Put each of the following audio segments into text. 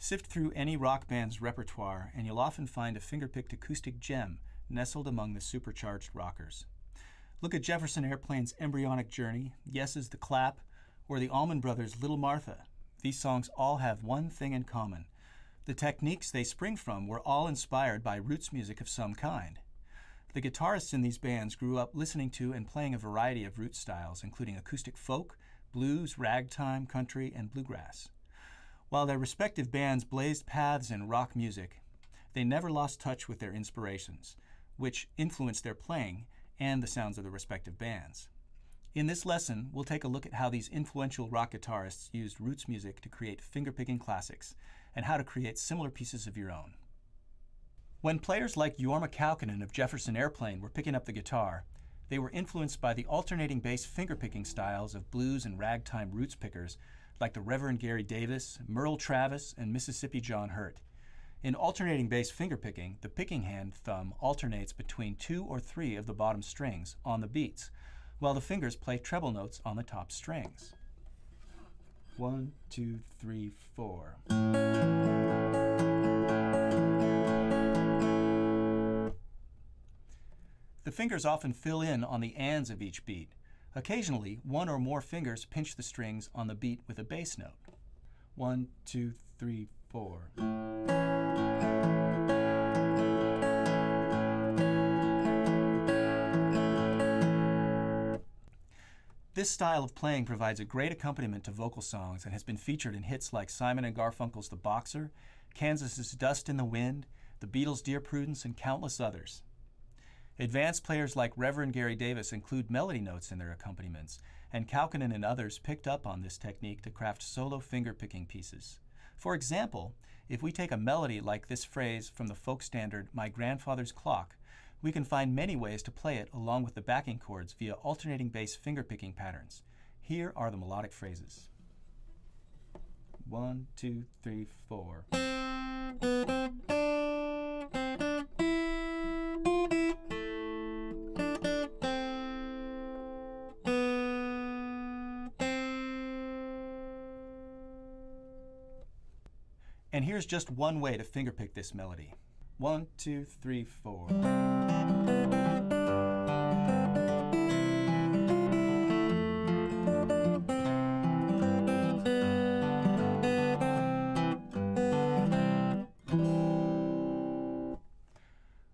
Sift through any rock band's repertoire and you'll often find a finger-picked acoustic gem nestled among the supercharged rockers. Look at Jefferson Airplane's Embryonic Journey, Yes's The Clap, or the Allman Brothers' Little Martha. These songs all have one thing in common. The techniques they spring from were all inspired by roots music of some kind. The guitarists in these bands grew up listening to and playing a variety of roots styles, including acoustic folk, blues, ragtime, country, and bluegrass. While their respective bands blazed paths in rock music, they never lost touch with their inspirations, which influenced their playing and the sounds of the respective bands. In this lesson, we'll take a look at how these influential rock guitarists used roots music to create finger-picking classics, and how to create similar pieces of your own. When players like Jorma Kaukonen of Jefferson Airplane were picking up the guitar, they were influenced by the alternating bass finger-picking styles of blues and ragtime roots pickers like the Reverend Gary Davis, Merle Travis, and Mississippi John Hurt. In alternating bass fingerpicking, the picking hand thumb alternates between 2 or 3 of the bottom strings on the beats, while the fingers play treble notes on the top strings. 1, 2, 3, 4. The fingers often fill in on the ands of each beat. Occasionally, one or more fingers pinch the strings on the beat with a bass note. 1, 2, 3, 4. This style of playing provides a great accompaniment to vocal songs and has been featured in hits like Simon & Garfunkel's The Boxer, Kansas's Dust in the Wind, The Beatles' Dear Prudence, and countless others. Advanced players like Reverend Gary Davis include melody notes in their accompaniments, and Kaukonen and others picked up on this technique to craft solo finger-picking pieces. For example, if we take a melody like this phrase from the folk standard My Grandfather's Clock, we can find many ways to play it along with the backing chords via alternating bass finger-picking patterns. Here are the melodic phrases. 1, 2, 3, 4. And here's just one way to fingerpick this melody. 1, 2, 3, 4.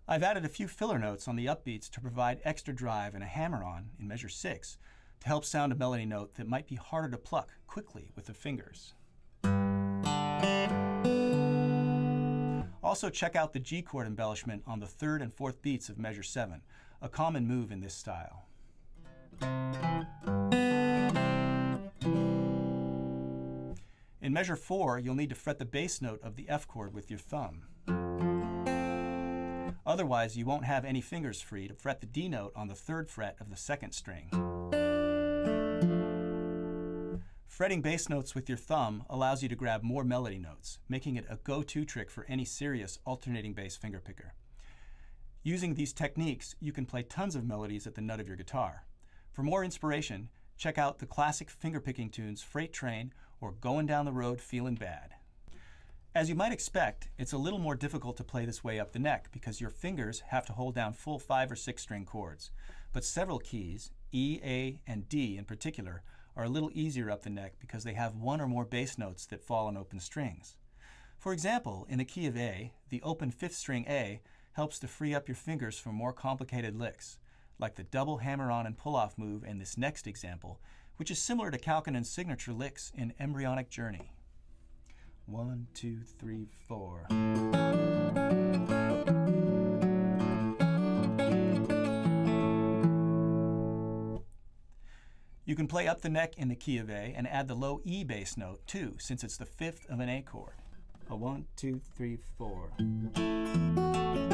I've added a few filler notes on the upbeats to provide extra drive and a hammer-on in measure 6 to help sound a melody note that might be harder to pluck quickly with the fingers. Also check out the G chord embellishment on the 3rd and 4th beats of measure 7, a common move in this style. In measure 4, you'll need to fret the bass note of the F chord with your thumb. Otherwise, you won't have any fingers free to fret the D note on the 3rd fret of the 2nd string. Fretting bass notes with your thumb allows you to grab more melody notes, making it a go-to trick for any serious alternating bass fingerpicker. Using these techniques, you can play tons of melodies at the nut of your guitar. For more inspiration, check out the classic fingerpicking tunes Freight Train or Going Down the Road Feelin' Bad. As you might expect, it's a little more difficult to play this way up the neck because your fingers have to hold down full 5 or 6 string chords. But several keys, E, A, and D in particular, are a little easier up the neck because they have one or more bass notes that fall on open strings. For example, in the key of A, the open 5th string A helps to free up your fingers for more complicated licks, like the double hammer-on and pull-off move in this next example, which is similar to Kaukonen's signature licks in Embryonic Journey. 1, 2, 3, 4. You can play up the neck in the key of A and add the low E bass note too, since it's the 5th of an A chord. A 1, 2, 3, 4.